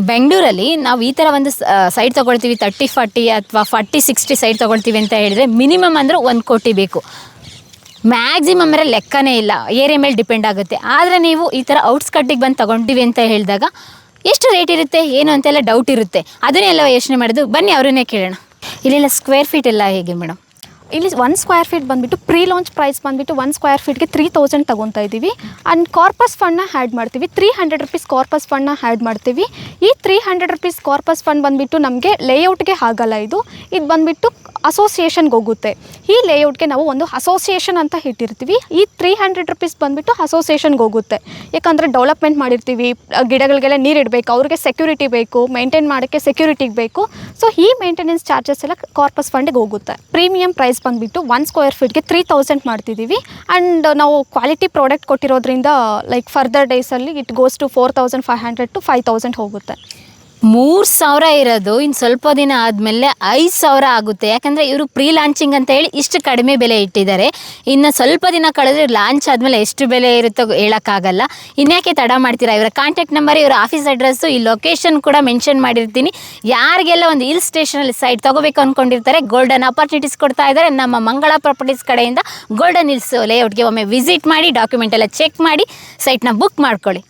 ಬೆಂಗಳೂರಲ್ಲಿ ನಾವು ಈ ಥರ ಒಂದು ಸೈಟ್ ತೊಗೊಳ್ತೀವಿ 30-40 ಅಥವಾ 40-60 ಸೈಟ್ ತೊಗೊಳ್ತೀವಿ ಅಂತ ಹೇಳಿದರೆ ಮಿನಿಮಮ್ ಅಂದರೆ 1 ಕೋಟಿ ಬೇಕು. ಮ್ಯಾಕ್ಸಿಮಮ್ ಅಂದರೆ ಲೆಕ್ಕನೇ ಇಲ್ಲ, ಏರಿಯಾ ಮೇಲೆ ಡಿಪೆಂಡ್ ಆಗುತ್ತೆ. ಆದರೆ ನೀವು ಈ ಥರ ಔಟ್ಸ್ಕಟ್ಟಿಗೆ ಬಂದು ತೊಗೊಂಡಿವಿ ಅಂತ ಹೇಳಿದಾಗ ಎಷ್ಟು ರೇಟ್ ಇರುತ್ತೆ ಏನು ಅಂತೆಲ್ಲ ಡೌಟ್ ಇರುತ್ತೆ. ಅದನ್ನೆಲ್ಲ ಯೋಚನೆ ಮಾಡೋದು. ಬನ್ನಿ ಅವರನ್ನೇ ಕೇಳೋಣ. ಇಲ್ಲೆಲ್ಲ ಸ್ಕ್ವೇರ್ ಫೀಟ್ ಎಲ್ಲ ಹೇಗೆ ಮೇಡಮ್? ಇಲ್ಲಿ 1 ಸ್ಕ್ವೇರ್ ಫೀಟ್ ಬಂದುಬಿಟ್ಟು ಪ್ರೀ ಲಾಂಚ್ ಪ್ರೈಸ್ ಬಂದುಬಿಟ್ಟು 1 ಸ್ಕ್ವೇರ್ ಫೀಟ್ಗೆ 3000 ತೊಗೊತಾ ಇದ್ದೀವಿ. ಆ್ಯಂಡ್ ಕಾರ್ಪಸ್ ಫಂಡ್ನ ಆ್ಯಡ್ ಮಾಡ್ತೀವಿ. 300 ರುಪೀಸ್ ಕಾರ್ಪಸ್ ಫಂಡ್ನ ಆ್ಯಡ್ ಮಾಡ್ತೀವಿ. ಈ 300 ರುಪೀಸ್ ಕಾರ್ಪಸ್ ಫಂಡ್ ಬಂದುಬಿಟ್ಟು ನಮಗೆ ಲೇಔಟ್ಗೆ ಆಗಲ್ಲ. ಇದು ಬಂದುಬಿಟ್ಟು ಅಸೋಸಿಯೇಷನ್ಗೆ ಹೋಗುತ್ತೆ. ಈ ಲೇಔಟ್ಗೆ ನಾವು ಒಂದು ಅಸೋಸಿಯೇಷನ್ ಅಂತ ಇಟ್ಟಿರ್ತೀವಿ. ಈ 300 ರುಪೀಸ್ ಬಂದುಬಿಟ್ಟು ಅಸೋಸಿಯೇಷನ್ಗೆ ಹೋಗುತ್ತೆ. ಯಾಕಂದರೆ ಡೆವಲಪ್ಮೆಂಟ್ ಮಾಡಿರ್ತೀವಿ, ಗಿಡಗಳಿಗೆಲ್ಲ ನೀರು ಇಡಬೇಕು, ಅವ್ರಿಗೆ ಸೆಕ್ಯೂರಿಟಿ ಬೇಕು, ಮೇಂಟೈನ್ ಮಾಡೋಕ್ಕೆ ಸೆಕ್ಯೂರಿಟಿಗೆ ಬೇಕು. ಸೊ ಈ ಮೇಂಟೆನೆನ್ಸ್ ಚಾರ್ಜಸ್ ಎಲ್ಲ ಕಾರ್ಪಸ್ ಫಂಡಿಗೆ ಹೋಗುತ್ತೆ. ಪ್ರೀಮಿಯಂ ಪ್ರೈಸ್ ಬಂದುಬಿಟ್ಟು 1 ಸ್ಕ್ವೇರ್ ಫೀಟ್ಗೆ 3000 ಮಾಡ್ತಿದ್ದೀವಿ. ಆ್ಯಂಡ್ ನಾವು ಕ್ವಾಲಿಟಿ ಪ್ರಾಡಕ್ಟ್ ಕೊಟ್ಟಿರೋದ್ರಿಂದ ಲೈಕ್ ಫರ್ದರ್ ಡೇಸಲ್ಲಿ ಇಟ್ ಗೋಸ್ ಟು 4500 to 5000 ಹೋಗುತ್ತೆ. 3000 ಇರೋದು ಇನ್ನು ಸ್ವಲ್ಪ ದಿನ ಆದಮೇಲೆ 5000 ಆಗುತ್ತೆ. ಯಾಕಂದರೆ ಇವರು ಪ್ರೀ ಲಾಂಚಿಂಗ್ ಅಂತ ಹೇಳಿ ಇಷ್ಟು ಕಡಿಮೆ ಬೆಲೆ ಇಟ್ಟಿದ್ದಾರೆ. ಇನ್ನು ಸ್ವಲ್ಪ ದಿನ ಕಳೆದ್ರೆ ಲಾಂಚ್ ಆದಮೇಲೆ ಎಷ್ಟು ಬೆಲೆ ಇರುತ್ತೋ ಹೇಳೋಕ್ಕಾಗಲ್ಲ. ಇನ್ಯಾಕೆ ತಡ ಮಾಡ್ತೀರಾ? ಇವರ ಕಾಂಟ್ಯಾಕ್ಟ್ ನಂಬರ್, ಇವರ ಆಫೀಸ್ ಅಡ್ರೆಸ್ಸು, ಈ ಲೊಕೇಶನ್ ಕೂಡ ಮೆನ್ಷನ್ ಮಾಡಿರ್ತೀನಿ. ಯಾರಿಗೆಲ್ಲ ಒಂದು ಹಿಲ್ ಸ್ಟೇಷನಲ್ಲಿ ಸೈಟ್ ತೊಗೋಬೇಕು ಅಂದ್ಕೊಂಡಿರ್ತಾರೆ, ಗೋಲ್ಡನ್ ಅಪರ್ಚುನಿಟೀಸ್ ಕೊಡ್ತಾ ಇದ್ದಾರೆ ನಮ್ಮ ಮಂಗಳ ಪ್ರಾಪರ್ಟೀಸ್ ಕಡೆಯಿಂದ. ಗೋಲ್ಡನ್ ಹಿಲ್ಸ್ ಲೇಔಟ್ಗೆ ಒಮ್ಮೆ ವಿಸಿಟ್ ಮಾಡಿ, ಡಾಕ್ಯುಮೆಂಟ್ ಎಲ್ಲ ಚೆಕ್ ಮಾಡಿ ಸೈಟ್ನ ಬುಕ್ ಮಾಡ್ಕೊಳ್ಳಿ.